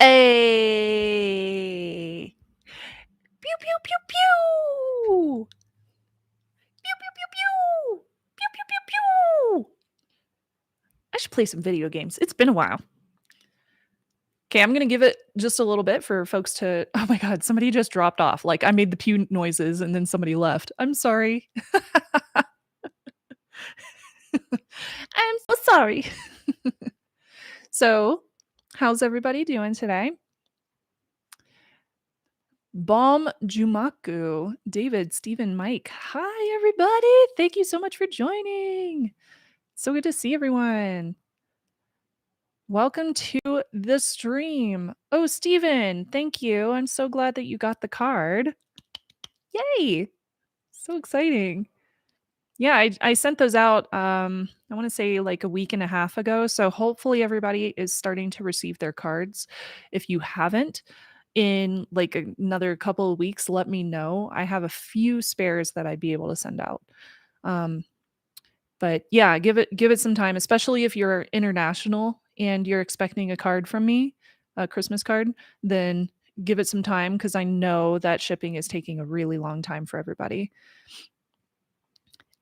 Hey. Pew, pew, pew, pew. Pew, pew, pew, pew. Pew, pew, pew, pew. I should play some video games. It's been a while. Okay, I'm going to give it just a little bit for folks to... Oh my God, somebody just dropped off. Like I made the pew noises and then somebody left. I'm sorry. I'm so sorry. So, how's everybody doing today? Bomb Jumaku, David, Stephen, Mike. Hi, everybody. Thank you so much for joining. So good to see everyone. Welcome to the stream. Oh, Stephen, thank you. I'm so glad that you got the card. Yay. So exciting. Yeah, I sent those out, I want to say like a week and a half ago. So hopefully everybody is starting to receive their cards. If you haven't, in like another couple of weeks, let me know. I have a few spares that I'd be able to send out. But yeah, give it some time, especially if you're international and you're expecting a card from me, a Christmas card, then give it some time because I know that shipping is taking a really long time for everybody.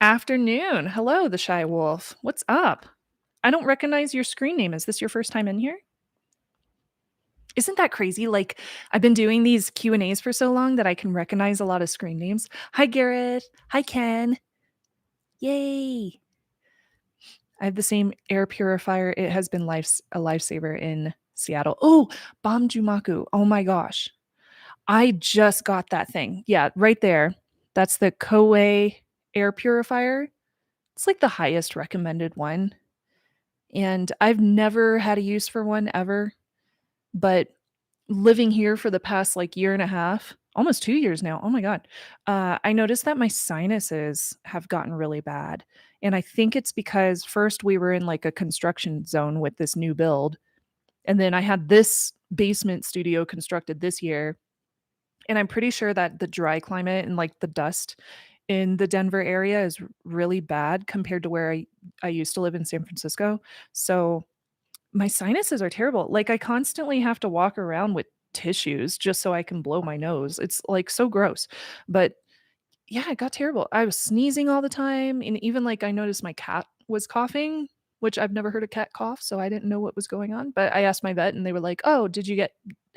Afternoon. Hello, the Shy Wolf. What's up? I don't recognize your screen name. Is this your first time in here? Isn't that crazy? Like I've been doing these Q&As for so long that I can recognize a lot of screen names. Hi, Garrett. Hi, Ken. Yay. I have the same air purifier. It has been a lifesaver in Seattle. Oh, Bomb Jumaku. Oh my gosh. I just got that thing. Yeah, right there. That's the Koei air purifier. It's like the highest recommended one. And I've never had a use for one ever. But living here for the past like year and a half, almost 2 years now. Oh my God. I noticed that my sinuses have gotten really bad. And I think it's because first we were in like a construction zone with this new build. And then I had this basement studio constructed this year. And I'm pretty sure that the dry climate and like the dust in the Denver area is really bad compared to where I used to live in San Francisco. So my sinuses are terrible. Like I constantly have to walk around with tissues just so I can blow my nose. It's like so gross. But yeah, it got terrible. I was sneezing all the time. And even like I noticed my cat was coughing, which I've never heard a cat cough. So I didn't know what was going on. But I asked my vet and they were like, oh, did you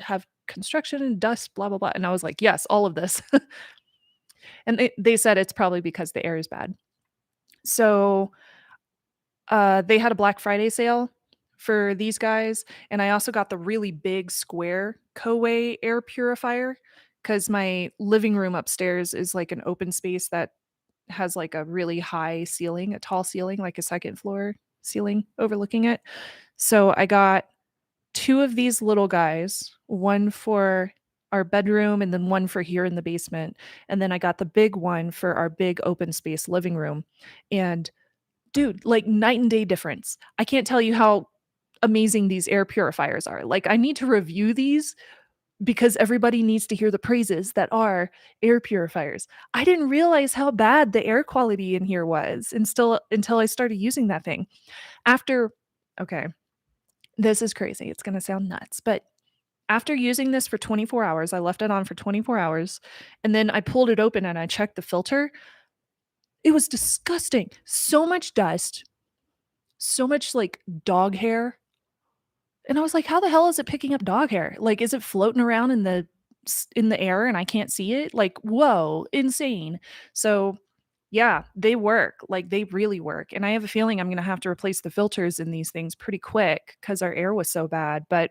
have construction and dust, blah, blah, blah. And I was like, yes, all of this. And they said it's probably because the air is bad. So they had a Black Friday sale for these guys, and I also got the really big square Koei air purifier because my living room upstairs is like an open space that has like a really high ceiling, a tall ceiling, like a second floor ceiling overlooking it. So I got 2 of these little guys, one for our bedroom and then one for here in the basement, and then I got the big one for our big open space living room. And dude, like night and day difference. I can't tell you how amazing these air purifiers are. Like I need to review these because everybody needs to hear the praises that are air purifiers. I didn't realize how bad the air quality in here was until I started using that thing. After Okay, this is crazy. It's going to sound nuts, but after using this for 24 hours, I left it on for 24 hours and then I pulled it open and I checked the filter. It was disgusting. So much dust, so much like dog hair. And I was like, how the hell is it picking up dog hair? Like, is it floating around in the air and I can't see it? Like, whoa, insane. So yeah, they work. Like they really work. And I have a feeling I'm gonna have to replace the filters in these things pretty quick because our air was so bad. But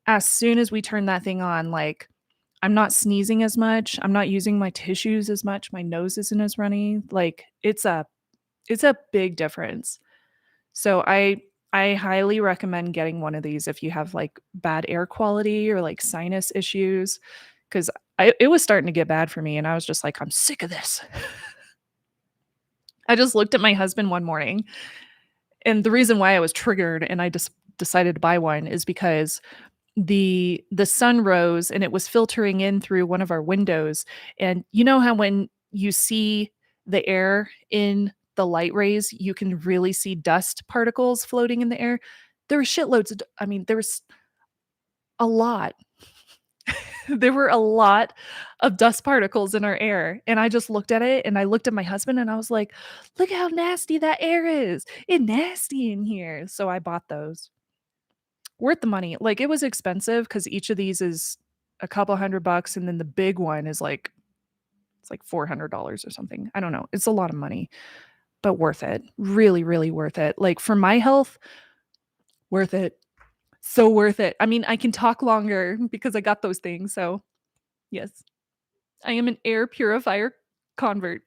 as soon as we turn that thing on, like I'm not sneezing as much. I'm not using my tissues as much. My nose isn't as runny. Like it's a big difference. So I highly recommend getting one of these if you have like bad air quality or like sinus issues cuz it was starting to get bad for me and I was just like I'm sick of this. I just looked at my husband one morning and the reason why I was triggered and I just decided to buy one is because the sun rose and it was filtering in through one of our windows. And you know how when you see the air in the light rays, you can really see dust particles floating in the air? There were shitloads of, I mean, there was A lot. There were a lot of dust particles in our air, and I just looked at it, and I looked at my husband, and I was like, "Look how nasty that air is. It's nasty in here." So I bought those. Worth the money. Like, it was expensive because each of these is a couple $100, and then the big one is like it's like $400 or something. I don't know. It's a lot of money, but worth it. Really, really worth it. Like, for my health, worth it. So worth it. I mean, I can talk longer because I got those things, so yes. I am an air purifier convert.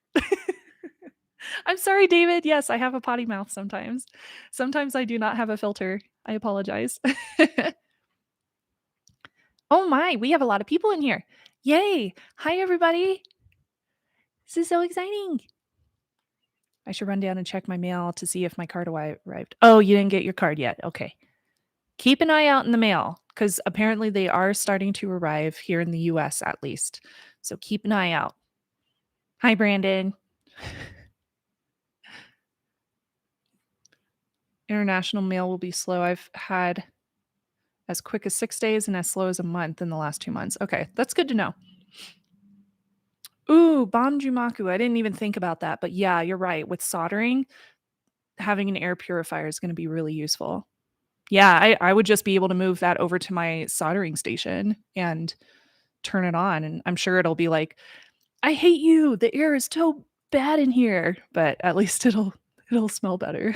I'm sorry, David. Yes, I have a potty mouth sometimes. Sometimes I do not have a filter. I apologize. Oh my, we have a lot of people in here. Yay. Hi, everybody. This is so exciting. I should run down and check my mail to see if my card arrived. Oh, you didn't get your card yet. Okay. Keep an eye out in the mail because apparently they are starting to arrive here in the US at least. So keep an eye out. Hi, Brandon. International mail will be slow. I've had as quick as 6 days and as slow as a month in the last 2 months. Okay, that's good to know. Ooh, Jumaku. I didn't even think about that, but yeah, you're right. With soldering, having an air purifier is gonna be really useful. Yeah, I would just be able to move that over to my soldering station and turn it on, and I'm sure it'll be like, "I hate you. The air is so bad in here," but at least it'll smell better.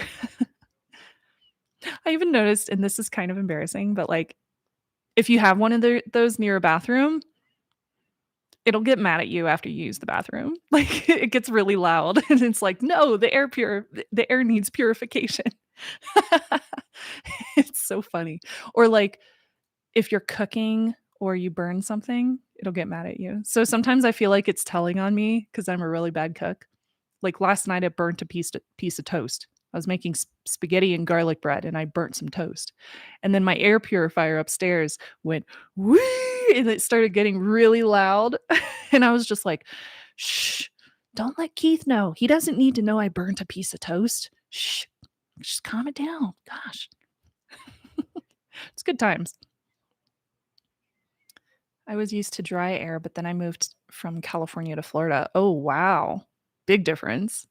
I even noticed, and this is kind of embarrassing, but, like, if you have one of those near a bathroom, it'll get mad at you after you use the bathroom. Like, it gets really loud, and it's like, "No, the air needs purification." It's so funny. Or, like, if you're cooking or you burn something, it'll get mad at you. So sometimes I feel like it's telling on me because 'cause I'm a really bad cook. Like, last night, I burnt a piece of toast. I was making spaghetti and garlic bread, and I burnt some toast. And then my air purifier upstairs went, "Wee!" and it started getting really loud, and I was just like, "Shh, don't let Keith know. He doesn't need to know I burnt a piece of toast. Shh, just calm it down. Gosh." It's good times. I was used to dry air, but then I moved from California to Florida. Oh, wow. Big difference.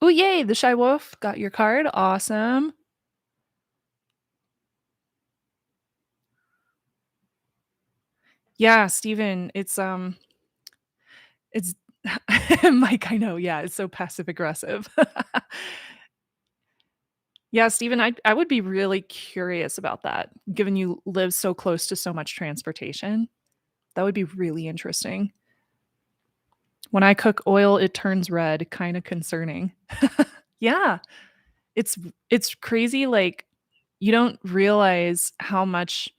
Oh, yay, the shy wolf got your card. Awesome. Yeah, Steven, it's Mike, I know, yeah, it's so passive aggressive. Yeah, Steven, I would be really curious about that, given you live so close to so much transportation. That would be really interesting. When I cook oil, it turns red, kinda concerning. Yeah, it's crazy, like, you don't realize how much,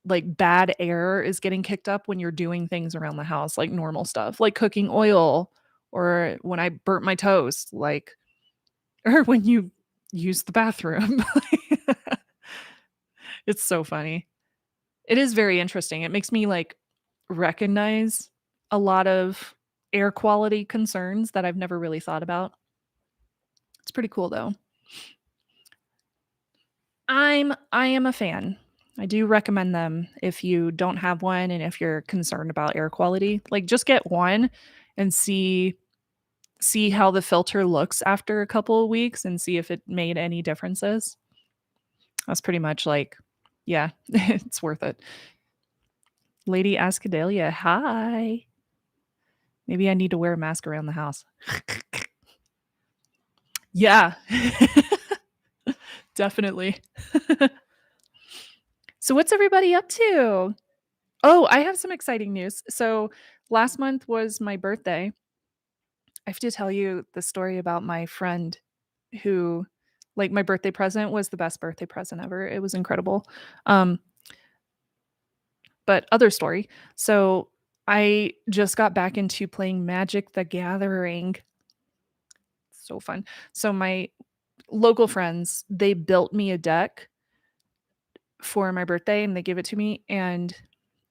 like, bad air is getting kicked up when you're doing things around the house, like normal stuff, like cooking oil or when I burnt my toast, like or when you use the bathroom. It's so funny. It is very interesting. It makes me, like, recognize a lot of air quality concerns that I've never really thought about. It's pretty cool, though. I am a fan. I do recommend them if you don't have one and if you're concerned about air quality. Like, just get one and see how the filter looks after a couple of weeks and see if it made any differences. That's pretty much like yeah, it's worth it. Lady Ascadelia, hi. Maybe I need to wear a mask around the house. Yeah. Definitely. So what's everybody up to? Oh, I have some exciting news. So last month was my birthday. I have to tell you the story about my friend who like my birthday present was the best birthday present ever. It was incredible. Um, but other story. So I just got back into playing Magic the Gathering. So fun. So my local friends, they built me a deck for my birthday and they gave it to me and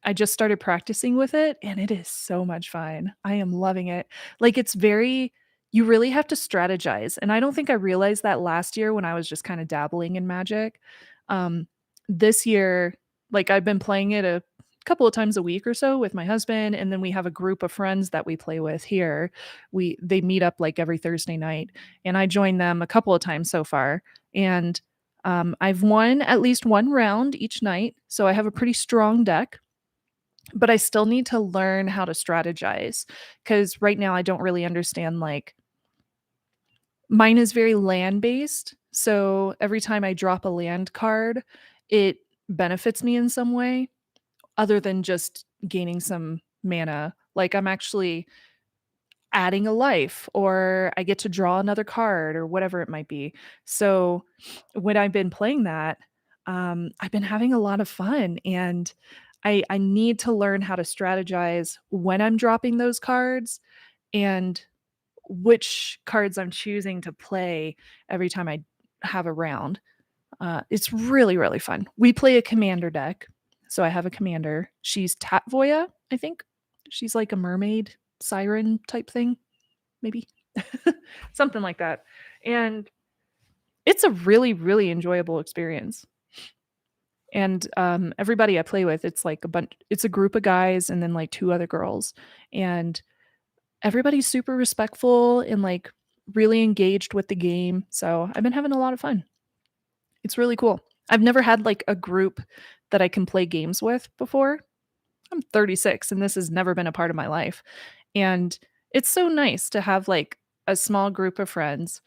I just started practicing with it and it is so much fun. I am loving it. Like it's very you really have to strategize and I don't think I realized that last year when I was just kind of dabbling in Magic. Um This year, like, I've been playing it a couple of times a week or so with my husband, and then we have a group of friends that we play with here. They meet up, like, every Thursday night, and I joined them a couple of times so far, and, I've won at least 1 round each night, so I have a pretty strong deck, but I still need to learn how to strategize because right now I don't really understand, like, mine is very land based, so every time I drop a land card, it benefits me in some way other than just gaining some mana. Like, I'm actually adding a life, or I get to draw another card, or whatever it might be. So, when I've been playing that, I've been having a lot of fun, and I need to learn how to strategize when I'm dropping those cards and which cards I'm choosing to play every time I have a round. It's really, really fun. We play a commander deck. So I have a commander. She's Tatvoya, I think. She's like a mermaid siren type thing, maybe. Something like that. And it's a really, really enjoyable experience. And everybody I play with, it's like it's a group of guys and then like two other girls. And everybody's super respectful and like really engaged with the game. So I've been having a lot of fun. It's really cool. I've never had, like, a group that I can play games with before. I'm 36, and this has never been a part of my life, and it's so nice to have, like, a small group of friends,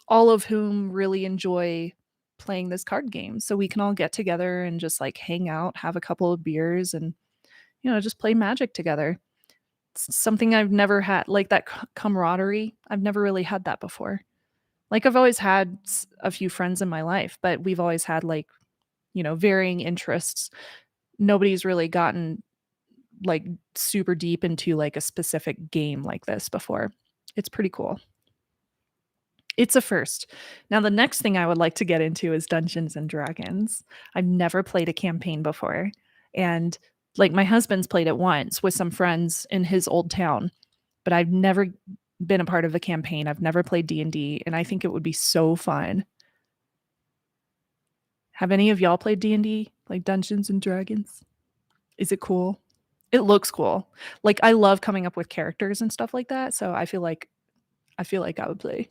all of whom really enjoy playing this card game, so we can all get together and just, like, hang out, have a couple of beers, and, just play Magic together. It's something I've never had like, that camaraderie, I've never really had that before. Like, I've always had a few friends in my life, but we've always had, like, varying interests. Nobody's really gotten, like, super deep into, like, a specific game like this before. It's pretty cool. It's a first. Now the next thing I would like to get into is Dungeons& and Dragons. I've never played a campaign before, and, like, my husband's played it once with some friends in his old town, but I've never been a part of a campaign. I've never played D&D, and I think it would be so fun. Have any of y'all played D&D, like Dungeons& and Dragons? Is it cool? It looks cool. Like, I love coming up with characters and stuff like that, so I feel like I would play.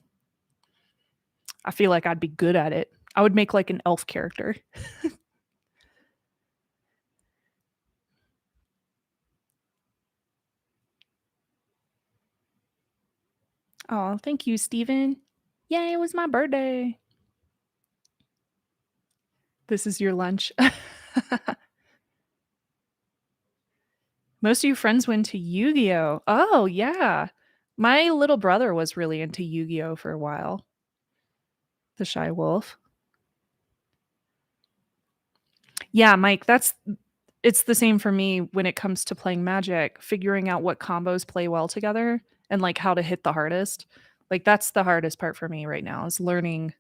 I feel like I'd be good at it. I would make, like, an elf character. Oh, thank you, Steven. Yay, it was my birthday. This is your lunch. Most of your friends went to Yu-Gi-Oh! Oh, yeah. My little brother was really into Yu-Gi-Oh! For a while. The Shy Wolf. Yeah, Mike, it's the same for me when it comes to playing Magic, figuring out what combos play well together and, like, how to hit the hardest. Like, that's the hardest part for me right now is learning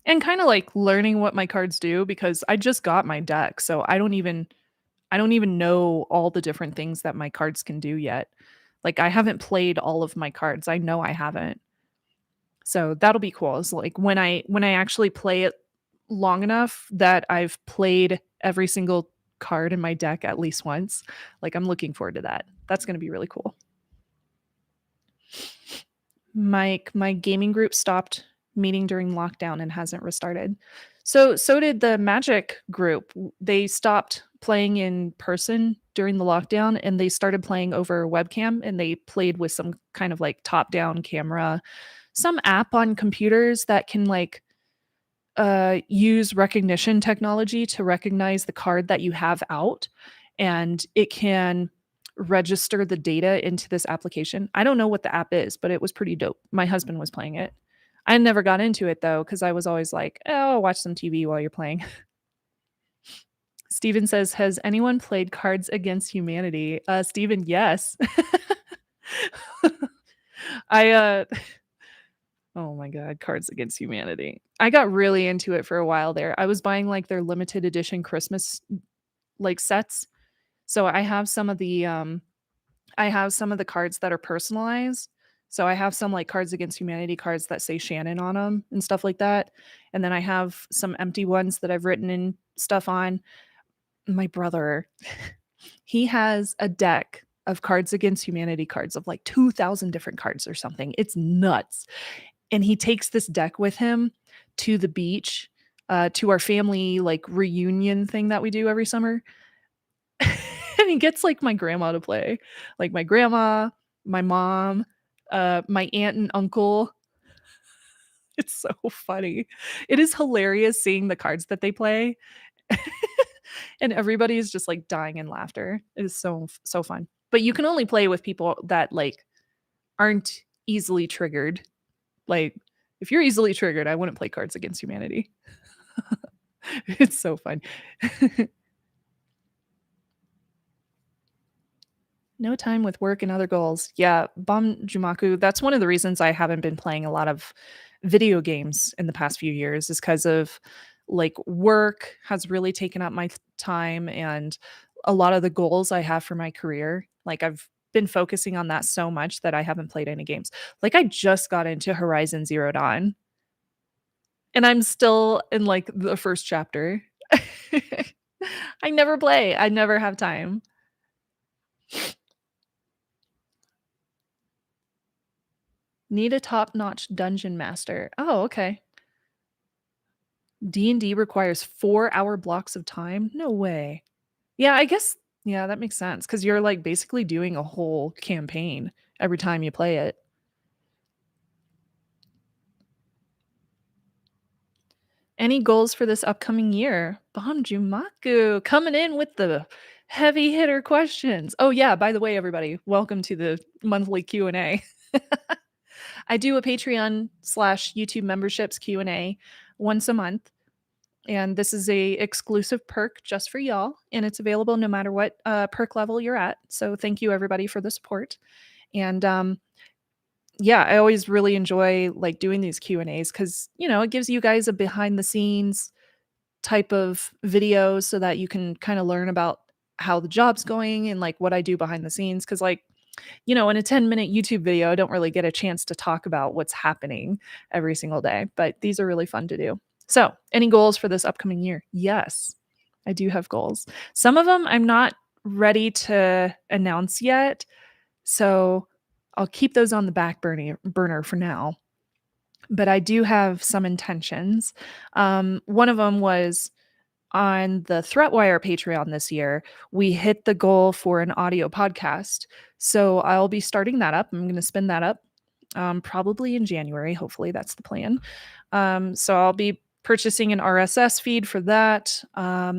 and kinda, like, learning what my cards do because I just got my deck, so I don't even know all the different things that my cards can do yet. Like, I haven't played all of my cards. I know I haven't. So that'll be cool. It's like when I actually play it long enough that I've played every single card in my deck at least once. Like, I'm looking forward to that. That's gonna be really cool. My gaming group stopped meeting during lockdown and hasn't restarted. So did the Magic group. They stopped playing in person during the lockdown and they started playing over webcam and they played with some kind of like top-down camera, some app on computers that can like use recognition technology to recognize the card that you have out, and it can register the data into this application. I don't know what the app is, but it was pretty dope. My husband was playing it. I never got into it though, because I was always like, oh, I'll watch some TV while you're playing. Steven says, has anyone played Cards Against Humanity? Steven, yes. I Oh my god, Cards Against Humanity. I got really into it for a while there. I was buying, like, their limited edition Christmas, like, sets. So I have some of the cards that are personalized. So I have some, like, Cards Against Humanity cards that say Shannon on them and stuff like that, and then I have some empty ones that I've written in stuff on. My brother, he has a deck of Cards Against Humanity cards of like 2,000 different cards or something. It's nuts. And he takes this deck with him to the beach, to our family like reunion thing that we do every summer. And he gets like my grandma to play, like my grandma, my mom, my aunt and uncle. It's so funny. It is hilarious seeing the cards that they play. And everybody is just like dying in laughter. It is so fun. But you can only play with people that like aren't easily triggered. Like if you're easily triggered, I wouldn't play Cards Against Humanity. It's so fun. No time with work and other goals. Yeah, Bom Jumaku, that's one of the reasons I haven't been playing a lot of video games in the past few years is because of like work has really taken up my time and a lot of the goals I have for my career. Like I've been focusing on that so much that I haven't played any games. Like I just got into Horizon Zero Dawn and I'm still in like the first chapter. I never play. I never have time. Need a top-notch dungeon master. Oh, okay. D&D requires 4-hour blocks of time? No way. Yeah, I guess yeah, that makes sense because 'cause you're, like, basically doing a whole campaign every time you play it. Any goals for this upcoming year? Banjumaku coming in with the heavy hitter questions. Oh, yeah, by the way, everybody, welcome to the monthly Q&A. I do a Patreon/YouTube memberships Q&A once a month. And this is a exclusive perk just for y'all, and it's available no matter what perk level you're at. So thank you everybody for the support. And yeah, I always really enjoy like doing these Q and A's because it gives you guys a behind the scenes type of video so that you can kind of learn about how the job's going and like what I do behind the scenes. Because like in a 10-minute YouTube video, I don't really get a chance to talk about what's happening every single day, but these are really fun to do. So, any goals for this upcoming year? Yes, I do have goals. Some of them I'm not ready to announce yet, so I'll keep those on the back burner for now. But I do have some intentions. One of them was on the Threatwire Patreon this year, we hit the goal for an audio podcast. So I'll be starting that up. I'm going to spin that up probably in January. Hopefully, that's the plan. So I'll be purchasing an RSS feed for that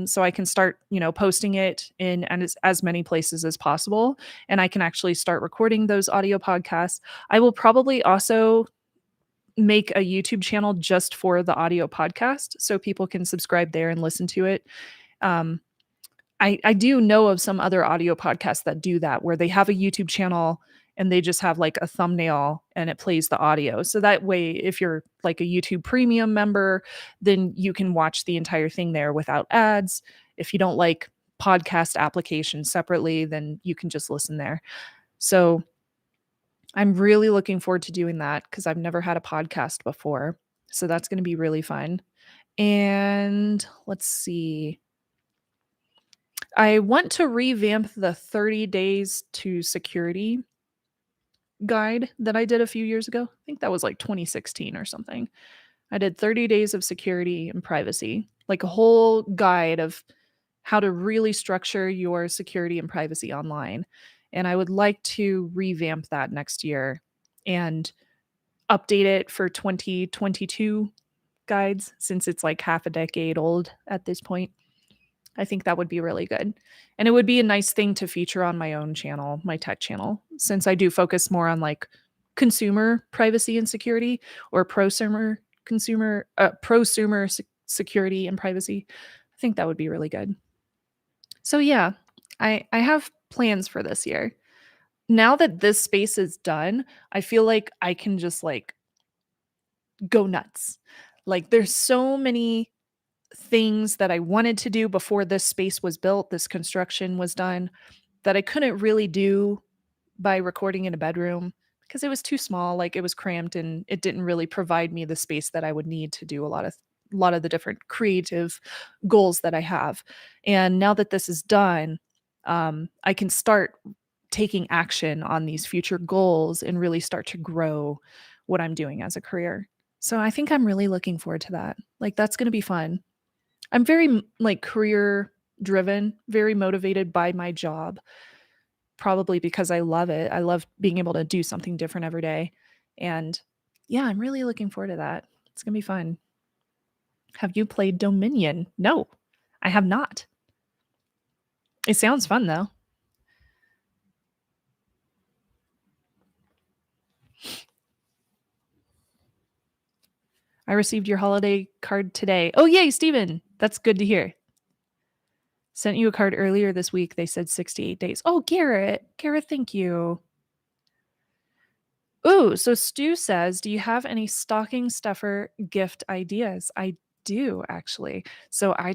so I can start, posting it in as many places as possible. And I can actually start recording those audio podcasts. I will probably also make a YouTube channel just for the audio podcast so people can subscribe there and listen to it. Um, I do know of some other audio podcasts that do that where they have a YouTube channel and they just have like a thumbnail and it plays the audio. So that way, if you're like a YouTube premium member, then you can watch the entire thing there without ads. If you don't like podcast applications separately, then you can just listen there. So I'm really looking forward to doing that because I've never had a podcast before. So that's going to be really fun. And let's see. I want to revamp the 30 days to security guide that I did a few years ago. I think that was like 2016 or something. I did 30 days of security and privacy, like a whole guide of how to really structure your security and privacy online. And I would like to revamp that next year and update it for 2022 guides since it's like half a decade old at this point. I think that would be really good. And it would be a nice thing to feature on my own channel, my tech channel, since I do focus more on like consumer privacy and security or prosumer security and privacy. I think that would be really good. So yeah, I have plans for this year. Now that this space is done, I feel like I can just like go nuts. Like there's so many things that I wanted to do before this space was built, this construction was done, that I couldn't really do by recording in a bedroom because it was too small, like it was cramped and it didn't really provide me the space that I would need to do a lot of a lot of the different creative goals that I have. And now that this is done, I can start taking action on these future goals and really start to grow what I'm doing as a career. So I think I'm really looking forward to that. Like that's going to be fun. I'm very like career driven, very motivated by my job, probably because I love it. I love being able to do something different every day. And yeah, I'm really looking forward to that. It's going to be fun. Have you played Dominion? No, I have not. It sounds fun though. I received your holiday card today. Oh, yay, Steven. That's good to hear. Sent you a card earlier this week. They said 68 days. Oh, Garrett. Garrett, thank you. Ooh, so Stu says, do you have any stocking stuffer gift ideas? I do actually. So I'm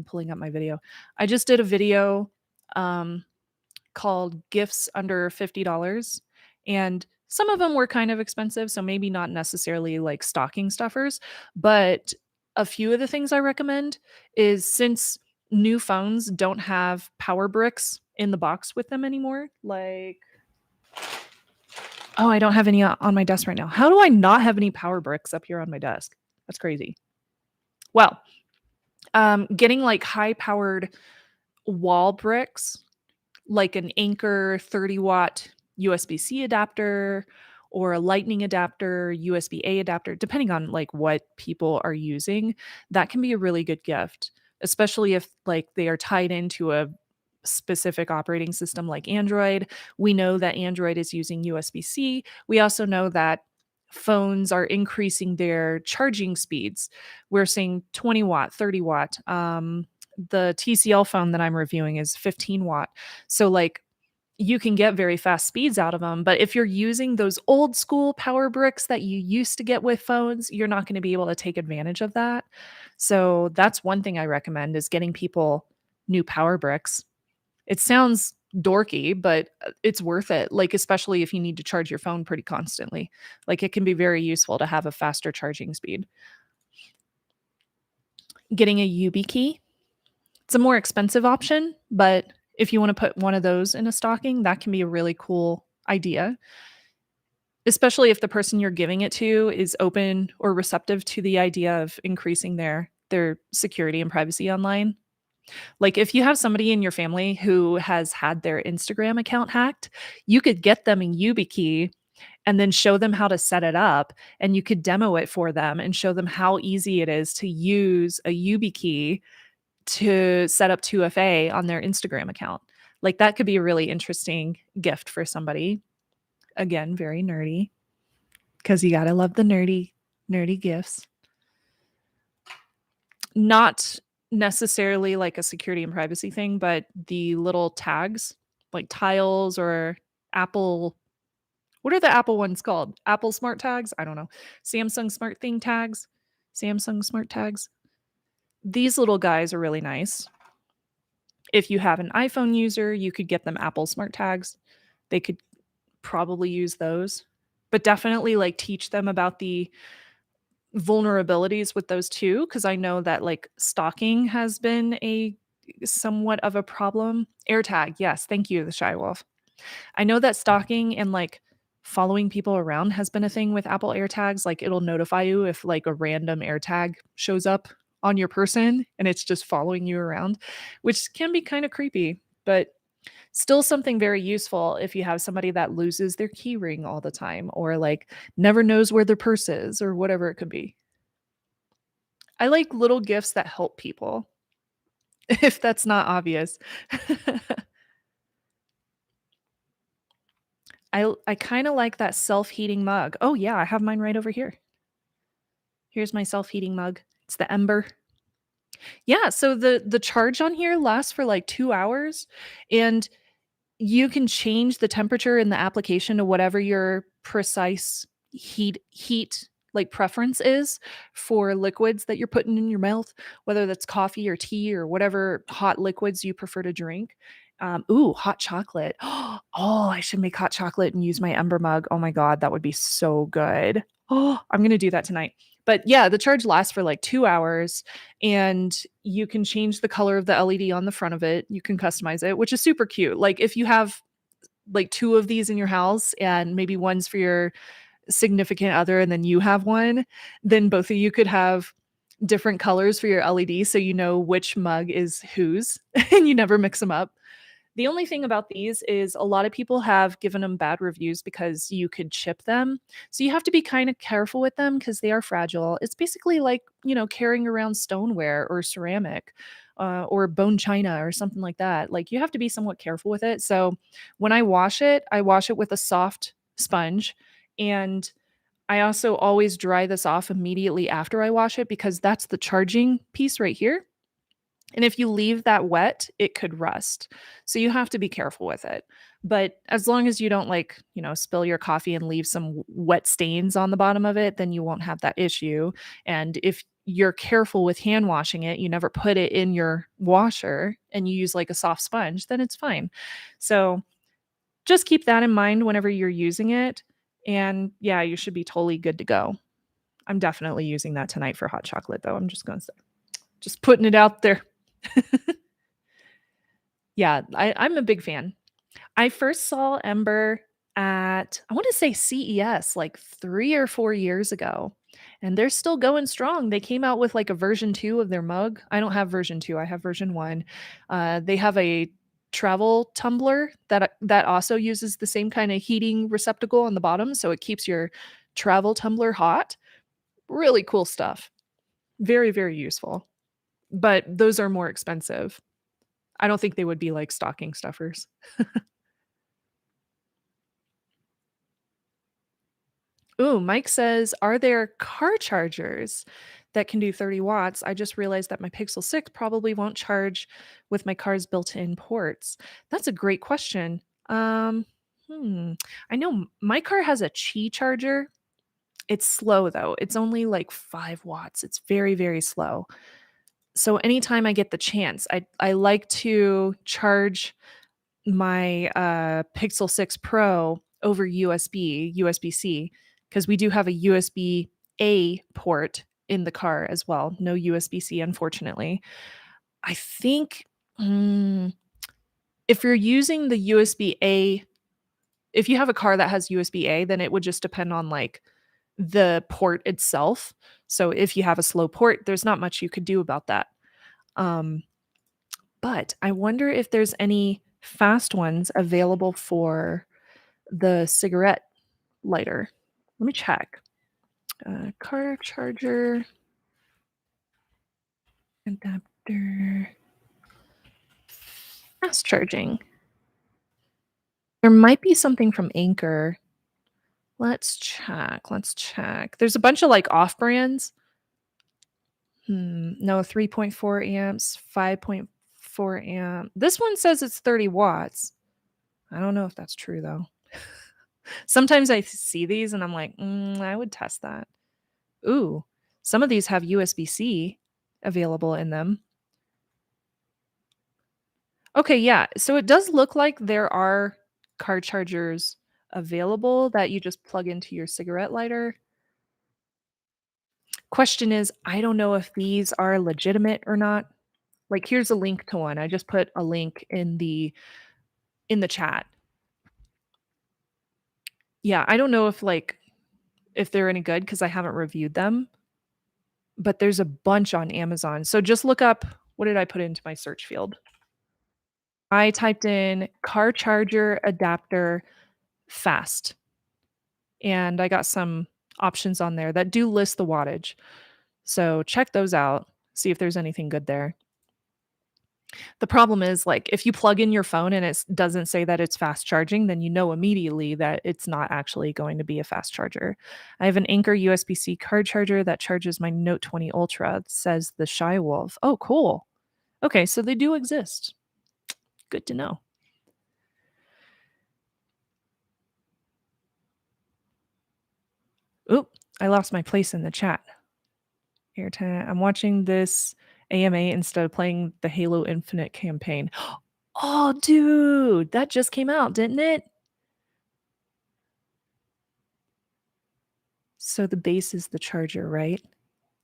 pulling up my video. I just did a video um called Gifts Under $50. And some of them were kind of expensive, so maybe not necessarily like stocking stuffers, but a few of the things I recommend is since new phones don't have power bricks in the box with them anymore, like oh, I don't have any on my desk right now. How do I not have any power bricks up here on my desk? That's crazy. Well, getting like high powered wall bricks like an Anchor 30-watt USB-C adapter or a lightning adapter, USB-A adapter, depending on like what people are using, that can be a really good gift, especially if like they are tied into a specific operating system like Android. We know that Android is using USB-C. We also know that phones are increasing their charging speeds. We're seeing 20 watt, 30 watt. The TCL phone that I'm reviewing is 15 watt. So like you can get very fast speeds out of them, but if you're using those old school power bricks that you used to get with phones, you're not going to be able to take advantage of that. So that's one thing I recommend is getting people new power bricks. It sounds dorky, but it's worth it. Like especially if you need to charge your phone pretty constantly. Like it can be very useful to have a faster charging speed. Getting a YubiKey. It's a more expensive option, but if you want to put one of those in a stocking, that can be a really cool idea, especially if the person you're giving it to is open or receptive to the idea of increasing their security and privacy online. Like if you have somebody in your family who has had their Instagram account hacked, you could get them a YubiKey and then show them how to set it up, and you could demo it for them and show them how easy it is to use a YubiKey to set up 2FA on their Instagram account. Like that could be a really interesting gift for somebody. Again, very nerdy because you got to love the nerdy gifts. Not necessarily like a security and privacy thing, but the little tags like tiles or Apple. What are the Apple ones called? Apple smart tags? I don't know. Samsung smart thing tags. Samsung smart tags. These little guys are really nice. If you have an iPhone user, you could get them Apple smart tags. They could probably use those, but definitely like teach them about the vulnerabilities with those too, because I know that like stalking has been a somewhat of a problem. AirTag, yes, thank you, the Shy Wolf. I know that stalking and like following people around has been a thing with Apple AirTags. Like it'll notify you if like a random AirTag shows up on your person and it's just following you around, which can be kind of creepy, but still something very useful if you have somebody that loses their key ring all the time or like never knows where their purse is or whatever it could be. I like little gifts that help people, if that's not obvious. I kind of like that self-heating mug. Oh yeah, I have mine right over here. Here's my self-heating mug. It's the Ember. Yeah, so the charge on here lasts for like 2 hours and you can change the temperature in the application to whatever your precise heat like preference is for liquids that you're putting in your mouth, whether that's coffee or tea or whatever hot liquids you prefer to drink. Ooh, hot chocolate. Oh, I should make hot chocolate and use my Ember mug. Oh my god, that would be so good. Oh, I'm gonna do that tonight. But yeah, the charge lasts for like 2 hours, and you can change the color of the LED on the front of it. You can customize it, which is super cute. Like, if you have, like, 2 of these in your house and maybe one's for your significant other and then you have one, then both of you could have different colors for your LED so you know which mug is whose and you never mix them up. The only thing about these is a lot of people have given them bad reviews because you could chip them. So you have to be kind of careful with them because they are fragile. It's basically like, carrying around stoneware or ceramic, or bone china or something like that. Like, you have to be somewhat careful with it. So when I wash it with a soft sponge. And I also always dry this off immediately after I wash it because that's the charging piece right here. And if you leave that wet, it could rust. So you have to be careful with it. But as long as you don't, like, spill your coffee and leave some wet stains on the bottom of it, then you won't have that issue. And if you're careful with hand washing it, you never put it in your washer and you use like a soft sponge, then it's fine. So just keep that in mind whenever you're using it. And yeah, you should be totally good to go. I'm definitely using that tonight for hot chocolate, though. I'm just going to say, just putting it out there. Yeah, I'm a big fan. I first saw Ember at, I want to say, CES like 3 or 4 years ago, and they're still going strong. They came out with like a version 2 of their mug. I don't have version 2, I have version 1. They have a travel tumbler that also uses the same kind of heating receptacle on the bottom, so it keeps your travel tumbler hot. Really cool stuff. Very, very useful. But those are more expensive. I don't think they would be like stocking stuffers. Ooh, Mike says, "Are there car chargers that can do 30 watts? I just realized that my Pixel 6 probably won't charge with my car's built-in ports." That's a great question. Um, hmm, I know my car has a Qi charger. It's slow though. It's only like 5 watts. It's very, very slow. So anytime I get the chance, I like to charge my Pixel 6 Pro over USB-C, because we do have a USB-A port in the car as well. No USB-C, unfortunately. I think, mm, if you're using the USB-A, if you have a car that has USB-A, then it would just depend on like the port itself. So if you have a slow port, there's not much you could do about that. Um, but I wonder if there's any fast ones available for the cigarette lighter. Let me check. Car charger adapter, fast charging. There might be something from Anchor. Let's check. Let's check. There's a bunch of like off brands. No, 3.4 amps, 5.4 amp. This one says it's 30 watts. I don't know if that's true though. Sometimes I see these and I'm like, I would test that. Ooh, some of these have USB-C available in them. Okay, yeah. So it does look like there are car chargers available that you just plug into your cigarette lighter. Question is, I don't know if these are legitimate or not. Like, here's a link to one. I just put a link in the chat. Yeah, I don't know if they're any good because I haven't reviewed them, but there's a bunch on Amazon. So just look up, what did I put into my search field? I typed in car charger adapter fast, and I got some options on there that do list the wattage. So check those out, see if there's anything good there. The problem is, like, if you plug in your phone and it doesn't say that it's fast charging, then you know immediately that it's not actually going to be a fast charger. I have an Anker USB-C car charger that charges my Note 20 Ultra, says the Shy Wolf. Oh, cool. Okay, so they do exist. Good to know. Oop, I lost my place in the chat. Airtime. I'm watching this AMA instead of playing the Halo Infinite campaign. Oh, dude, that just came out, didn't it? So the base is the charger, right?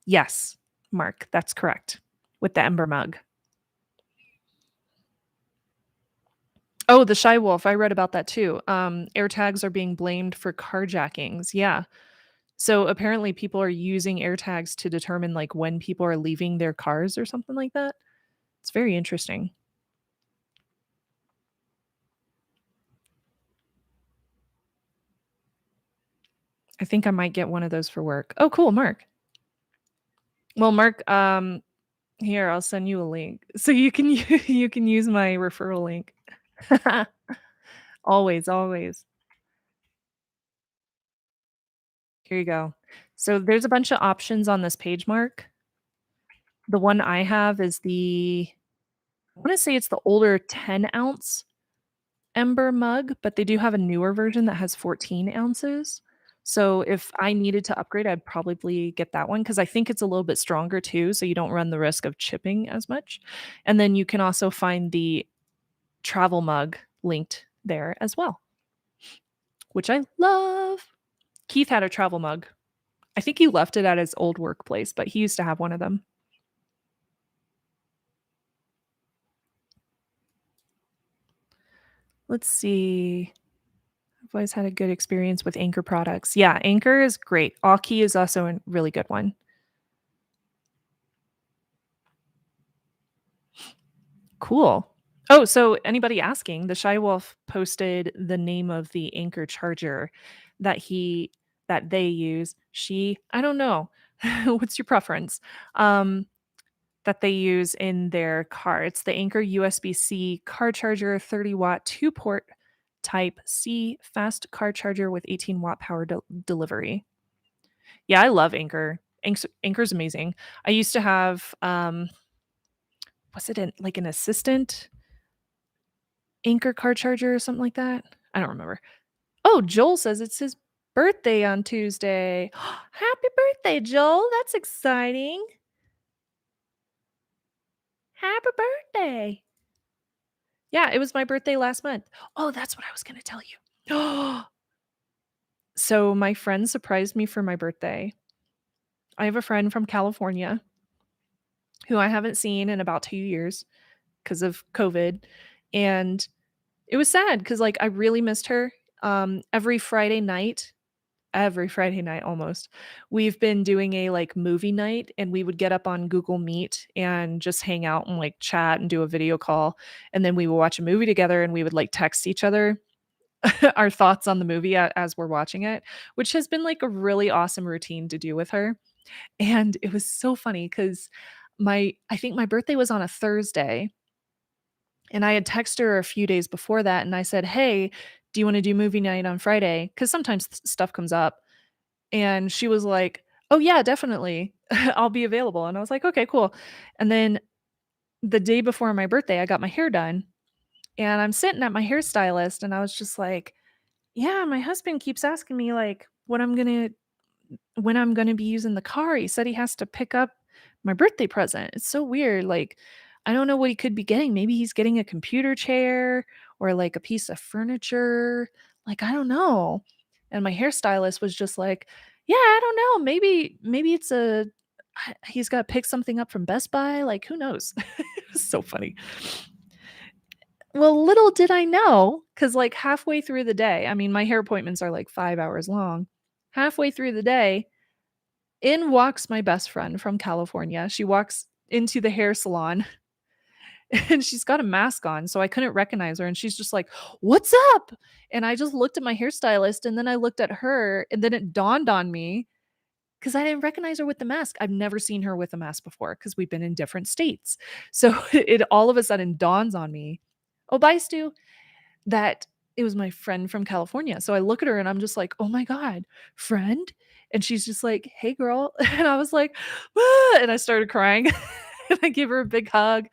Yes, Mark, that's correct. With the Ember mug. Oh, the Shy Wolf, I read about that too. AirTags are being blamed for carjackings. Yeah. So apparently people are using AirTags to determine like when people are leaving their cars or something like that. It's very interesting. I think I might get one of those for work. Oh, cool, Mark. Well, Mark, here, I'll send you a link so you can you can use my referral link. Always, always. Here you go. So there's a bunch of options on this page, Mark. The one I have is I wanna say it's the older 10-ounce Ember mug, but they do have a newer version that has 14 ounces. So if I needed to upgrade, I'd probably get that one because I think it's a little bit stronger too, so you don't run the risk of chipping as much. And then you can also find the travel mug linked there as well, which I love. Keith had a travel mug. I think he left it at his old workplace, but he used to have one of them. Let's see. I've always had a good experience with Anchor products. Yeah, Anchor is great. Aki is also a really good one. Cool. Oh, so anybody asking, the Shy Wolf posted the name of the Anchor charger that he that they use. I don't know. What's your preference? Um, that they use in their car. It's the Anchor USB-C car charger, 30-watt, two-port type C fast car charger with 18-watt power delivery. Yeah, I love Anchor. Anchor's amazing. I used to have was it like an assistant Anchor car charger or something like that? I don't remember. Oh, Joel says it's his birthday on Tuesday. Happy birthday, Joel. That's exciting. Happy birthday. Yeah, it was my birthday last month. Oh, that's what I was going to tell you. So my friend surprised me for my birthday. I have a friend from California who I haven't seen in about 2 years because of COVID, and it was sad because like, I really missed her. Every Friday night almost, we've been doing a, like, movie night, and we would get up on Google Meet and just hang out and, like, chat and do a video call, and then we would watch a movie together, and we would, like, text each other our thoughts on the movie as we're watching it, which has been, like, a really awesome routine to do with her, and it was so funny because I think my birthday was on a Thursday, and I had texted her a few days before that, and I said, "Hey, do you wanna do movie night on Friday?" Because sometimes stuff comes up, and she was like, "Oh, yeah, definitely. I'll be available." And I was like, "Okay, cool." And then the day before my birthday, I got my hair done, and I'm sitting at my hairstylist, and I was just like, "Yeah, my husband keeps asking me, like, when I'm gonna be using the car. He said he has to pick up my birthday present. It's so weird. Like, I don't know what he could be getting. Maybe he's getting a computer chair or like a piece of furniture. Like, I don't know." And my hairstylist was just like, "Yeah, I don't know. Maybe it's he's got to pick something up from Best Buy. Like, who knows?" It was so funny. Well, little did I know, because like halfway through the day, I mean, my hair appointments are like 5 hours long. Halfway through the day, in walks my best friend from California. She walks into the hair salon and she's got a mask on, so I couldn't recognize her, and she's just like, "What's up?" And I just looked at my hairstylist, and then I looked at her, and then it dawned on me because I didn't recognize her with the mask. I've never seen her with a mask before because 'cause we've been in different states. So it all of a sudden dawns on me, "Oh, bye, Stu," that it was my friend from California. So I look at her and I'm just like, "Oh my god, friend?" And she's just like, "Hey, girl." And I was like, "Ah," and I started crying. And I gave her a big hug.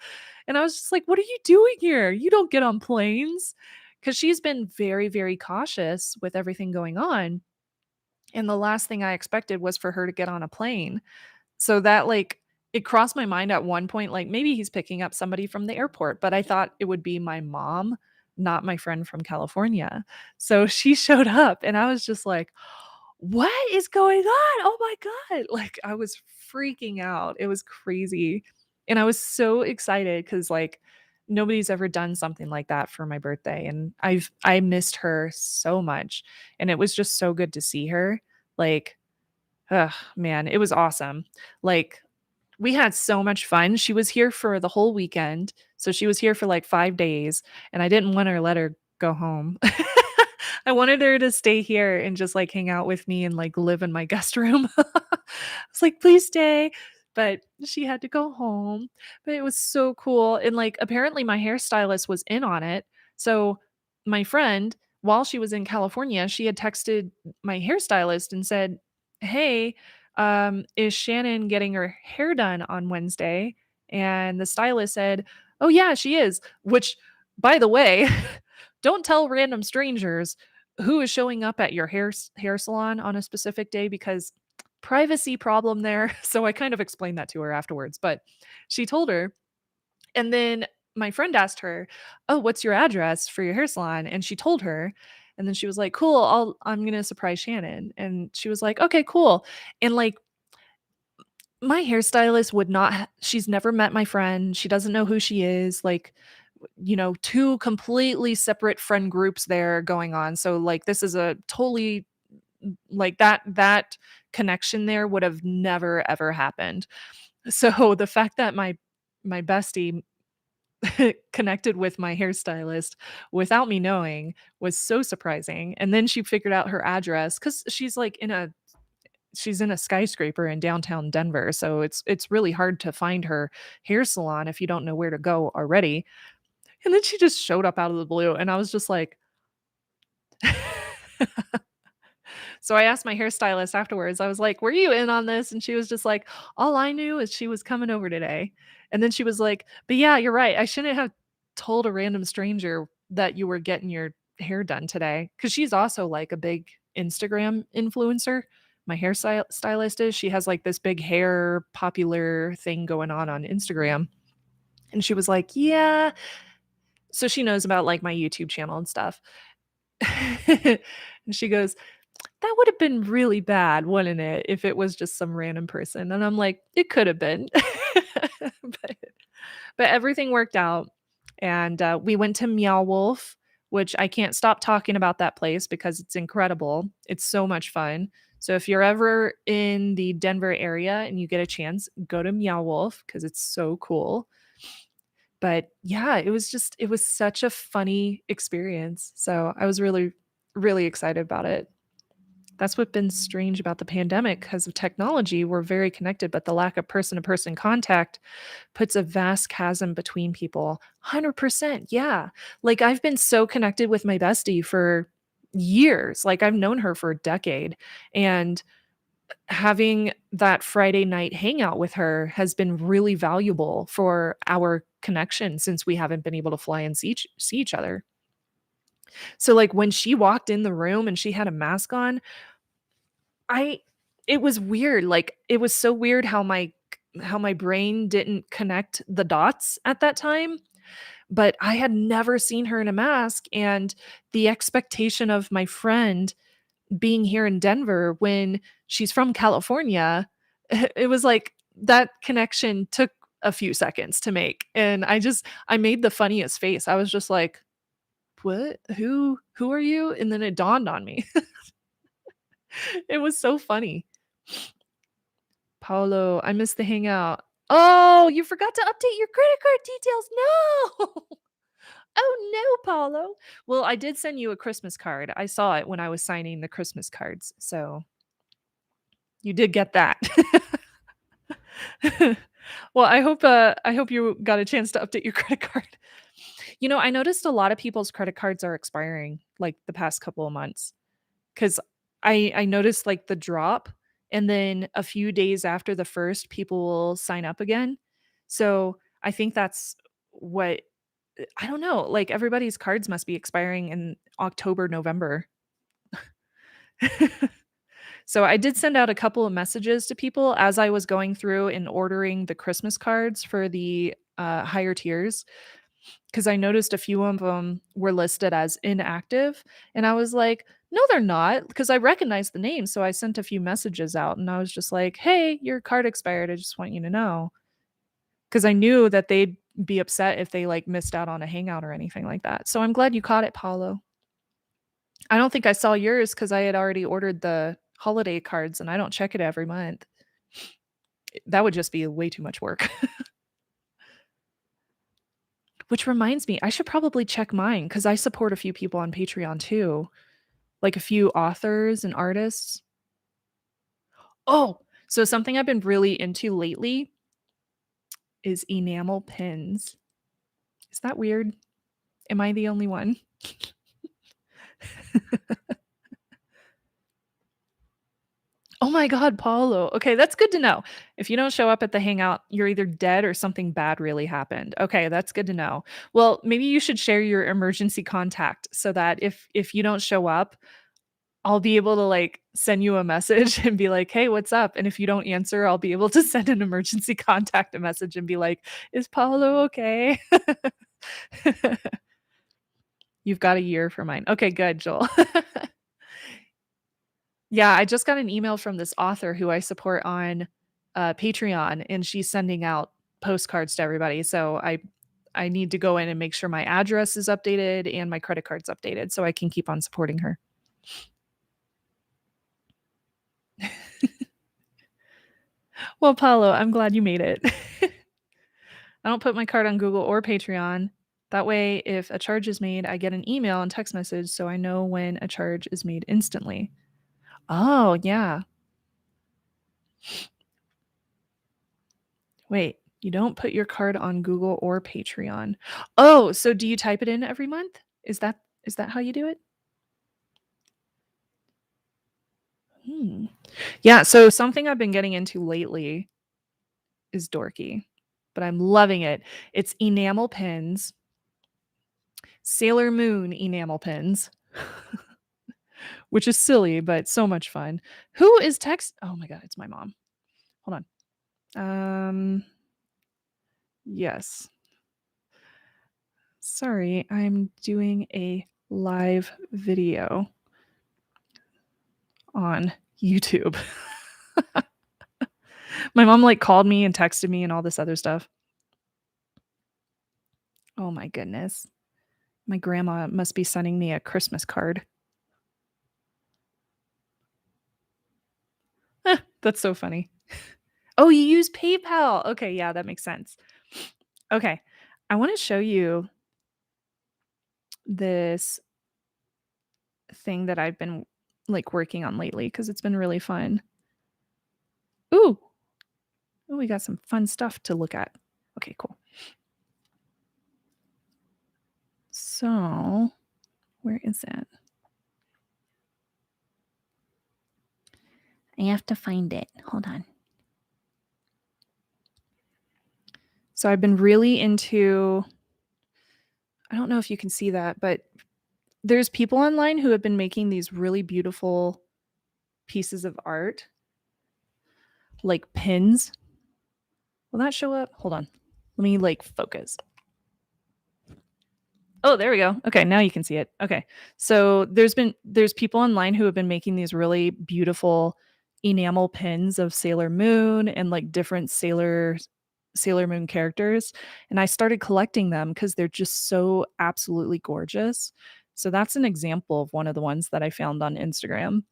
And I was just like, "What are you doing here? You don't get on planes." Because she's been very, very cautious with everything going on. And the last thing I expected was for her to get on a plane. So that like It crossed my mind at one point, like, maybe he's picking up somebody from the airport, but I thought it would be my mom, not my friend from California. So she showed up and I was just like, "What is going on? Oh my god." Like, I was freaking out. It was crazy. And I was so excited because like, nobody's ever done something like that for my birthday, and I missed her so much, and it was just so good to see her. Like, ugh, man, it was awesome. Like, we had so much fun. She was here for the whole weekend, so she was here for, like, 5 days, and I didn't wanna let her go home. I wanted her to stay here and just, like, hang out with me and, like, live in my guest room. I was like, "Please stay," but she had to go home, but it was so cool, and, like, apparently my hairstylist was in on it, so my friend, while she was in California, she had texted my hairstylist and said, "Hey, is Shannon getting her hair done on Wednesday?" And the stylist said, "Oh, yeah, she is." Which, by the way, don't tell random strangers who is showing up at your hair salon on a specific day because privacy problem there. So I kind of explained that to her afterwards, but she told her, and then my friend asked her, "Oh, what's your address for your hair salon?" And she told her, and then she was like, "Cool, I'm gonna surprise Shannon." And she was like, "Okay, cool." And like, my hairstylist would not she's never met my friend, she doesn't know who she is, like, two completely separate friend groups there going on, so, like, this is a totally like, that connection there would have never, ever happened. So, the fact that my bestie connected with my hairstylist without me knowing was so surprising, and then she figured out her address because she's in a skyscraper in downtown Denver, so it's really hard to find her hair salon if you don't know where to go already. And then she just showed up out of the blue, and I was just like so I asked my hairstylist afterwards, I was like, "Were you in on this?" And she was just like, "All I knew is she was coming over today." And then she was like, "But yeah, you're right. I shouldn't have told a random stranger that you were getting your hair done today, because she's also, like, a big Instagram influencer. My stylist is. She has, like, this big hair popular thing going on Instagram. And she was like, "Yeah." So she knows about, like, my YouTube channel and stuff. And she goes, "That would have been really bad, wouldn't it, if it was just some random person?" And I'm like, "It could have been." But but everything worked out, and, we went to Meow Wolf, which I can't stop talking about that place because it's incredible. It's so much fun. So if you're ever in the Denver area and you get a chance, go to Meow Wolf because it's so cool. But yeah, it was such a funny experience. So I was really, really excited about it. That's what's been strange about the pandemic. Because of technology, we're very connected, but the lack of person-to-person contact puts a vast chasm between people. 100%, yeah. Like, I've been so connected with my bestie for years, like, I've known her for a decade, and having that Friday night hangout with her has been really valuable for our connection since we haven't been able to fly and see each other. So, like, when she walked in the room and she had a mask on, I it was weird, like, it was so weird how my brain didn't connect the dots at that time, but I had never seen her in a mask, and the expectation of my friend being here in Denver when she's from California, it was like that connection took a few seconds to make, and I made the funniest face. I was just like, "What? Who are you?" And then it dawned on me. It was so funny. Paulo, I missed the hangout. Oh, you forgot to update your credit card details. No. Oh, no, Paulo. Well, I did send you a Christmas card. I saw it when I was signing the Christmas cards. So you did get that. Well, I hope you got a chance to update your credit card. I noticed a lot of people's credit cards are expiring like the past couple of months. 'Cause I noticed, like, the drop, and then a few days after the first, people will sign up again. So, I think that's what I don't know, like, everybody's cards must be expiring in October, November. So I did send out a couple of messages to people as I was going through and ordering the Christmas cards for the higher tiers because I noticed a few of them were listed as inactive. And I was like, no, they're not, because I recognized the name. So I sent a few messages out and I was just like, hey, your card expired. I just want you to know. Because I knew that they'd be upset if they like missed out on a hangout or anything like that. So I'm glad you caught it, Paulo. I don't think I saw yours because I had already ordered the holiday cards and I don't check it every month. That would just be way too much work. Which reminds me, I should probably check mine because I support a few people on Patreon too, like a few authors and artists. Oh, so something I've been really into lately is enamel pins. Is that weird? Am I the only one? Oh my God, Paulo. Okay, that's good to know. If you don't show up at the hangout, you're either dead or something bad really happened. Okay, that's good to know. Well, maybe you should share your emergency contact so that if you don't show up, I'll be able to like send you a message and be like, "Hey, what's up?" And if you don't answer, I'll be able to send an emergency contact a message and be like, "Is Paulo okay?" You've got a year for mine. Okay, good, Joel. Yeah, I just got an email from this author who I support on Patreon, and she's sending out postcards to everybody. So I need to go in and make sure my address is updated and my credit card's updated so I can keep on supporting her. Well, Paulo, I'm glad you made it. I don't put my card on Google or Patreon. That way, if a charge is made, I get an email and text message so I know when a charge is made instantly. Oh, yeah. Wait, you don't put your card on Google or Patreon. Oh, so do you type it in every month? Is that how you do it? Hmm. Yeah, so something I've been getting into lately is dorky, but I'm loving it. It's enamel pins, Sailor Moon enamel pins, which is silly, but so much fun. Who is text? Oh my God, it's my mom. Hold on. Yes. Sorry, I'm doing a live video on YouTube. My mom like called me and texted me and all this other stuff. Oh my goodness. My grandma must be sending me a Christmas card. That's so funny. Oh, you use PayPal. Okay, yeah, that makes sense. Okay. I want to show you this thing that I've been like working on lately because it's been really fun. Ooh. Oh, we got some fun stuff to look at. Okay, cool. So, where is it? I have to find it. Hold on. So, I've been really into, I don't know if you can see that, but there's people online who have been making these really beautiful pieces of art, like pins. Will that show up? Hold on. Let me like focus. Oh, there we go. Okay, now you can see it. Okay. So there's people online who have been making these really beautiful enamel pins of Sailor Moon and like different Sailor Moon characters, and I started collecting them cuz they're just so absolutely gorgeous. So that's an example of one of the ones that I found on Instagram.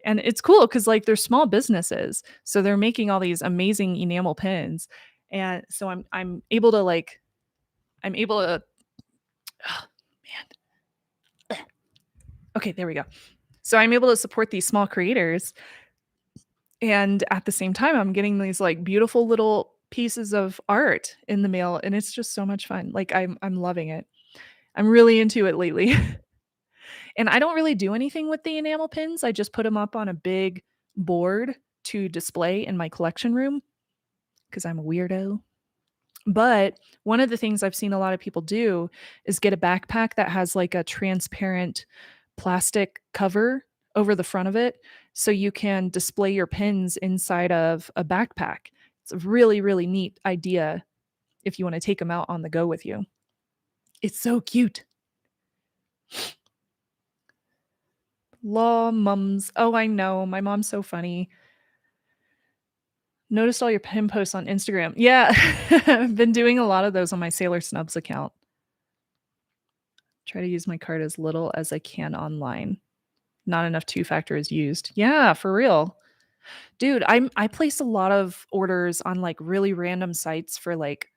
And it's cool cuz like they're small businesses. So they're making all these amazing enamel pins. And so I'm able to oh, man. Okay, there we go. So I'm able to support these small creators, and at the same time, I'm getting these like beautiful little pieces of art in the mail, and it's just so much fun. Like I'm loving it. I'm really into it lately. And I don't really do anything with the enamel pins. I just put them up on a big board to display in my collection room because I'm a weirdo. But one of the things I've seen a lot of people do is get a backpack that has like a transparent plastic cover over the front of it. so you can display your pins inside of a backpack. It's a really, really neat idea if you wanna take them out on the go with you. It's so cute. Law mums. Oh, I know. My mom's so funny. Noticed all your pin posts on Instagram. Yeah. I've been doing a lot of those on my Sailor Snubs account. Try to use my card as little as I can online. Not enough two-factor is used. Yeah, for real. Dude, I place a lot of orders on, like, really random sites for, like,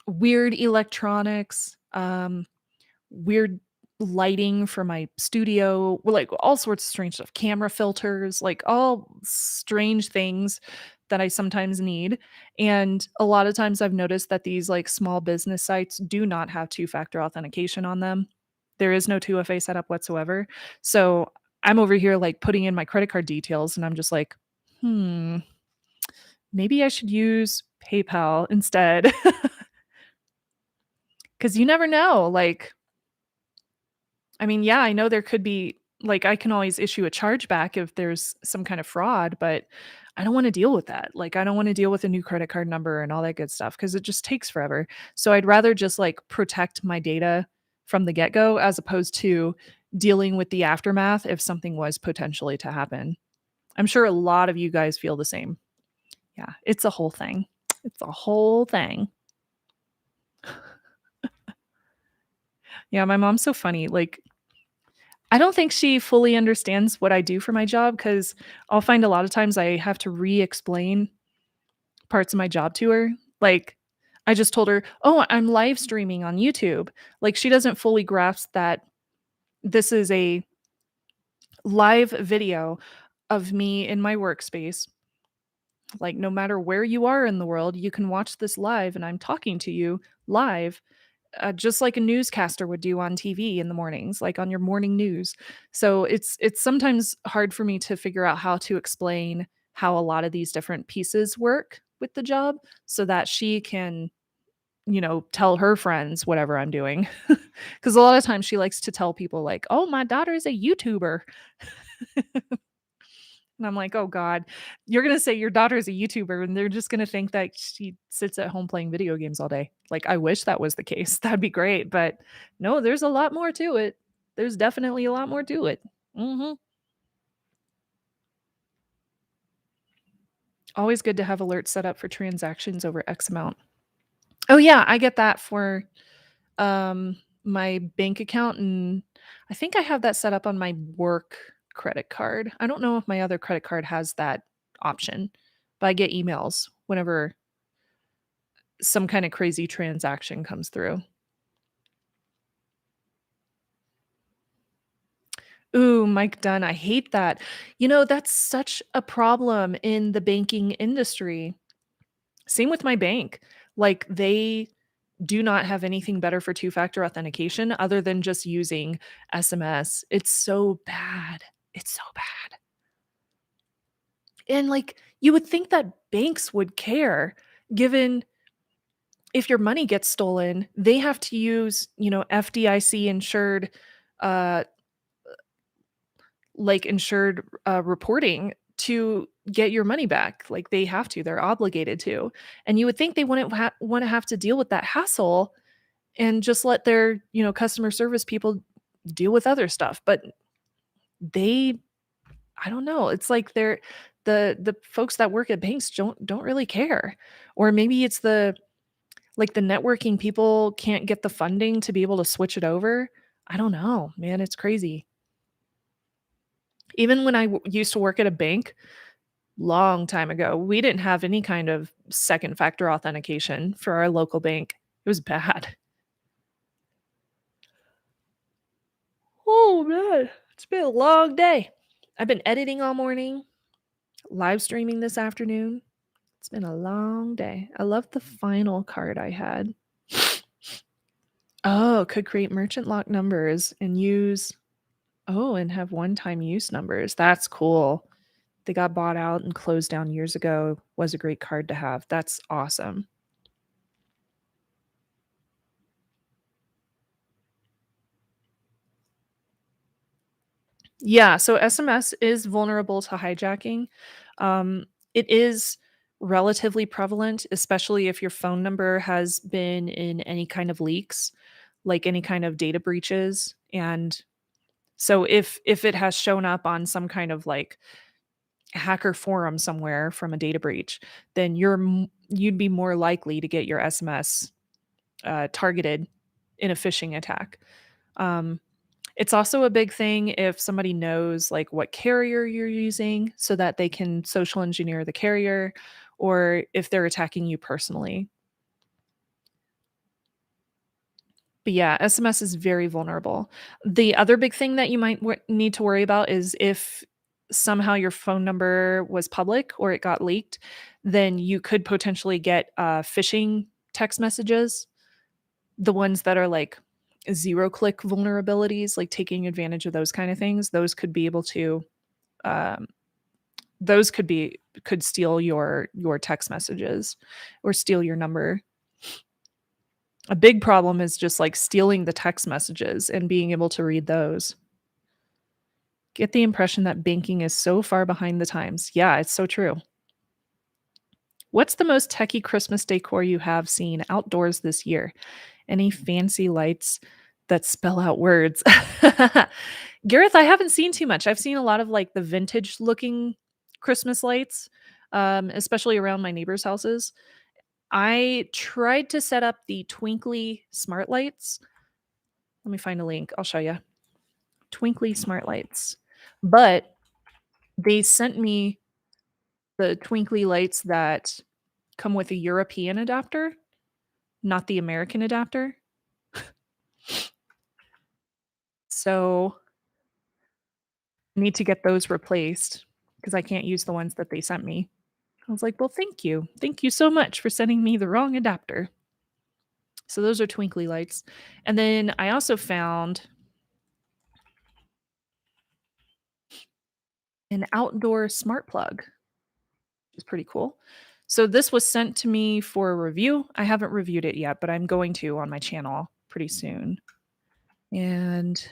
weird electronics, weird lighting for my studio, well, like, all sorts of strange stuff, camera filters, like, all strange things that I sometimes need, and a lot of times I've noticed that these, like, small business sites do not have two-factor authentication on them. There is no 2FA setup whatsoever, so I'm over here, like, putting in my credit card details, and I'm just like, "Hmm, maybe I should use PayPal instead," because you never know, like, I mean, yeah, I know there could be like, I can always issue a chargeback if there's some kind of fraud, but I don't wanna deal with that. Like, I don't wanna deal with a new credit card number and all that good stuff because it just takes forever. So I'd rather just, like, protect my data from the get-go as opposed to dealing with the aftermath if something was potentially to happen. I'm sure a lot of you guys feel the same. Yeah, it's a whole thing. It's a whole thing. Yeah, my mom's so funny, like, I don't think she fully understands what I do for my job because 'cause I'll find a lot of times I have to re-explain parts of my job to her. Like, I just told her, "Oh, I'm live streaming on YouTube." Like, she doesn't fully grasp that this is a live video of me in my workspace. Like, no matter where you are in the world, you can watch this live, and I'm talking to you live just like a newscaster would do on TV in the mornings, like on your morning news. So it's sometimes hard for me to figure out how to explain how a lot of these different pieces work with the job so that she can, tell her friends whatever I'm doing. Cuz a lot of times she likes to tell people like, "Oh, my daughter is a YouTuber." And I'm like, "Oh god, you're gonna say your daughter's a YouTuber, and they're just gonna think that she sits at home playing video games all day." Like, I wish that was the case. That'd be great, but no, there's a lot more to it. There's definitely a lot more to it. Mhm. Always good to have alerts set up for transactions over X amount. Oh, yeah, I get that for, my bank account, and I think I have that set up on my work credit card. I don't know if my other credit card has that option, but I get emails whenever some kinda crazy transaction comes through. Ooh, Mike Dunn, I hate that. That's such a problem in the banking industry. Same with my bank. Like, they do not have anything better for two-factor authentication other than just using SMS. It's so bad. It's so bad. And, like, you would think that banks would care given if your money gets stolen, they have to use, FDIC insured, uh, reporting to get your money back. Like, they have to, they're obligated to. And you would think they wouldn't wanna have to deal with that hassle and just let their, customer service people deal with other stuff, but they I don't know, it's like they're the folks that work at banks don't really care. Or maybe it's the networking people can't get the funding to be able to switch it over. I don't know, man, it's crazy. Even when I used to work at a bank, long time ago, we didn't have any kind of second factor authentication for our local bank. It was bad. Oh, man, it's been a long day. I've been editing all morning, live streaming this afternoon. It's been a long day. I love the final card I had. Oh, could create merchant lock numbers and use and have one-time use numbers. That's cool. They got bought out and closed down years ago. Was a great card to have. That's awesome. Yeah, so SMS is vulnerable to hijacking. It is relatively prevalent, especially if your phone number has been in any kind of leaks, like any kind of data breaches. And so if it has shown up on some kind of like hacker forum somewhere from a data breach, then you'd be more likely to get your SMS targeted in a phishing attack. Um, it's also a big thing if somebody knows like what carrier you're using so that they can social engineer the carrier or if they're attacking you personally. But yeah, SMS is very vulnerable. The other big thing that you might need to worry about is if somehow your phone number was public or it got leaked, then you could potentially get phishing text messages, the ones that are like zero click vulnerabilities, like taking advantage of those kind of things. Those could be able to um, could steal your text messages or steal your number. A big problem is just like stealing the text messages and being able to read those. Get the impression that banking is so far behind the times. Yeah, it's so true. What's the most techie Christmas decor you have seen outdoors this year? Any fancy lights that spell out words? Gareth, I haven't seen too much. I've seen a lot of like the vintage looking Christmas lights, especially around my neighbors' houses. I tried to set up the twinkly smart lights. Let me find a link. I'll show you. Twinkly smart lights. But they sent me the twinkly lights that come with a European adapter, not the American adapter. So I need to get those replaced because I can't use the ones that they sent me. I was like, well, thank you. Thank you so much for sending me the wrong adapter. So those are twinkly lights. And then I also found an outdoor smart plug, which is pretty cool. So this was sent to me for a review. I haven't reviewed it yet, but I'm going to on my channel pretty soon. And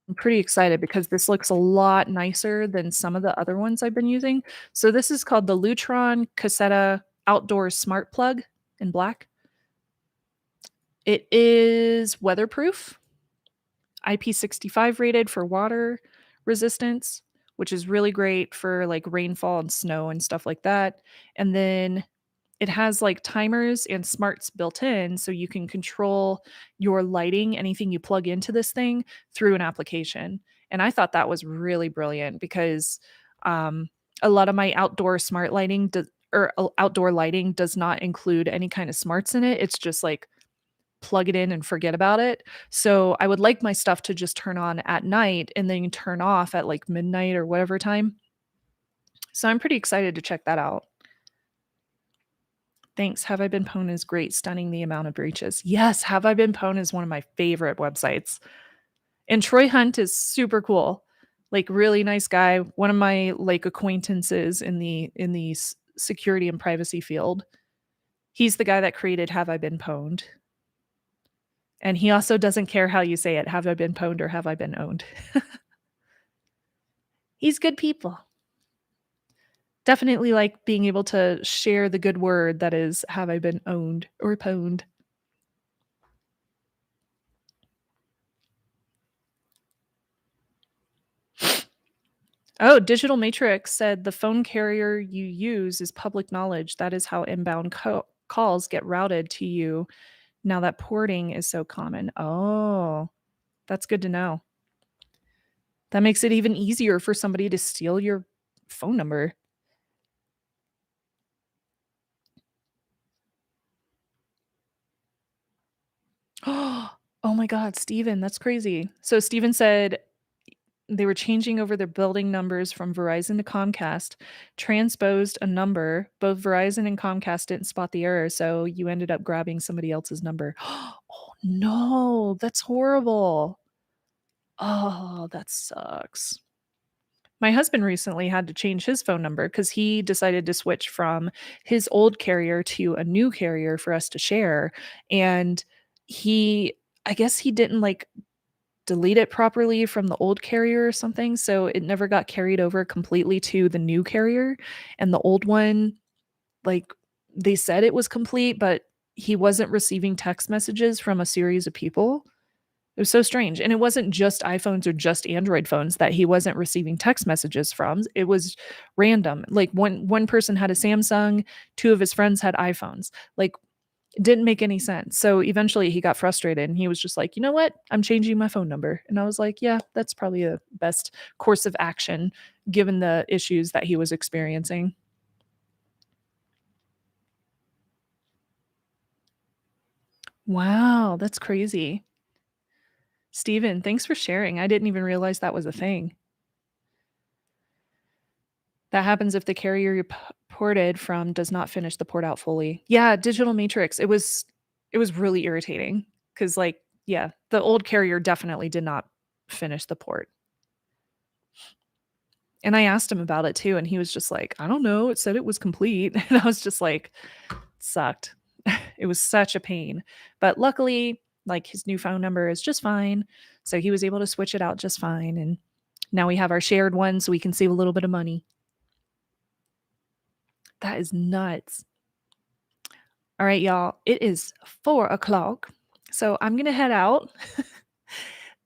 I'm pretty excited because this looks a lot nicer than some of the other ones I've been using. So this is called the Lutron Cassetta Outdoor Smart Plug in black. It is weatherproof, IP65 rated for water resistance, which is really great for like rainfall and snow and stuff like that. And then it has like timers and smarts built in so you can control your lighting, anything you plug into this thing through an application. And I thought that was really brilliant because a lot of my outdoor smart lighting outdoor lighting does not include any kind of smarts in it. It's just like plug it in and forget about it. So I would like my stuff to just turn on at night and then turn off at like midnight or whatever time. So I'm pretty excited to check that out. Thanks. Have I Been Pwned is great, stunning the amount of breaches. Yes, Have I Been Pwned is one of my favorite websites. And Troy Hunt is super cool. Like really nice guy, one of my like acquaintances in the security and privacy field. He's the guy that created Have I Been Pwned. And he also doesn't care how you say it, have I been pwned or have I been owned. He's good people. Definitely like being able to share the good word that is have I been owned or pwned. Oh, Digital Matrix said the phone carrier you use is public knowledge. That is how inbound calls get routed to you now that porting is so common. Oh, that's good to know. That makes it even easier for somebody to steal your phone number. Oh my God, Steven, that's crazy. So Steven said they were changing over their building numbers from Verizon to Comcast, transposed a number. Both Verizon and Comcast didn't spot the error, so you ended up grabbing somebody else's number. Oh no, that's horrible. Oh, that sucks. My husband recently had to change his phone number because he decided to switch from his old carrier to a new carrier for us to share. And I guess he didn't like delete it properly from the old carrier or something, so it never got carried over completely to the new carrier, and the old one, like, they said it was complete, but he wasn't receiving text messages from a series of people. It was so strange, and it wasn't just iPhones or just Android phones that he wasn't receiving text messages from, it was random. Like, one person had a Samsung, 2 of his friends had iPhones. Like, it didn't make any sense. So eventually he got frustrated and he was just like, "You know what? I'm changing my phone number." And I was like, "Yeah, that's probably the best course of action given the issues that he was experiencing." Wow, that's crazy. Steven, thanks for sharing. I didn't even realize that was a thing. That happens if the carrier you ported from does not finish the port out fully. Yeah, Digital Matrix. It was really irritating because, like, yeah, the old carrier definitely did not finish the port. And I asked him about it too, and he was just like, "I don't know. It said it was complete." And I was just like, sucked. It was such a pain. But luckily, like, his new phone number is just fine. So he was able to switch it out just fine. And now we have our shared one so we can save a little bit of money. That is nuts. All right, y'all. It is 4 o'clock. So I'm gonna head out.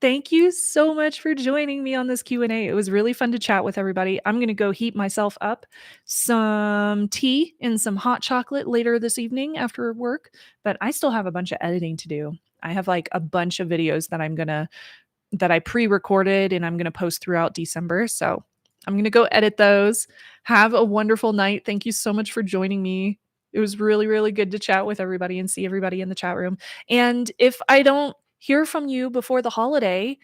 Thank you so much for joining me on this Q&A. It was really fun to chat with everybody. I'm going to go heat myself up some tea and some hot chocolate later this evening after work, but I still have a bunch of editing to do. I have like a bunch of videos that I pre-recorded and I'm going to post throughout December. So I'm going to go edit those. Have a wonderful night. Thank you so much for joining me. It was really, really good to chat with everybody and see everybody in the chat room. And if I don't hear from you before the holiday,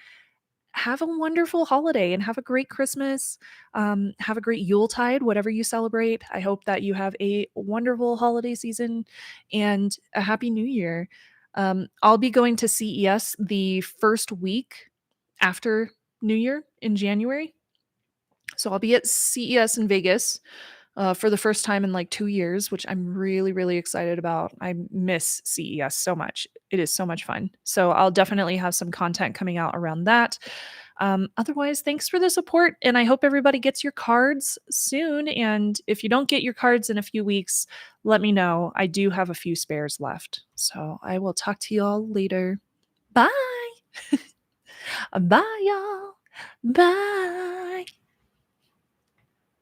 have a wonderful holiday and have a great Christmas. Have a great Yuletide, whatever you celebrate. I hope that you have a wonderful holiday season and a happy new year. I'll be going to CES the first week after New Year in January. So I'll be at CES in Vegas for the first time in like 2 years, which I'm really, really excited about. I miss CES so much. It is so much fun. So I'll definitely have some content coming out around that. Otherwise, thanks for the support. And I hope everybody gets your cards soon. And if you don't get your cards in a few weeks, let me know. I do have a few spares left. So I will talk to you all later. Bye. Bye, y'all. Bye.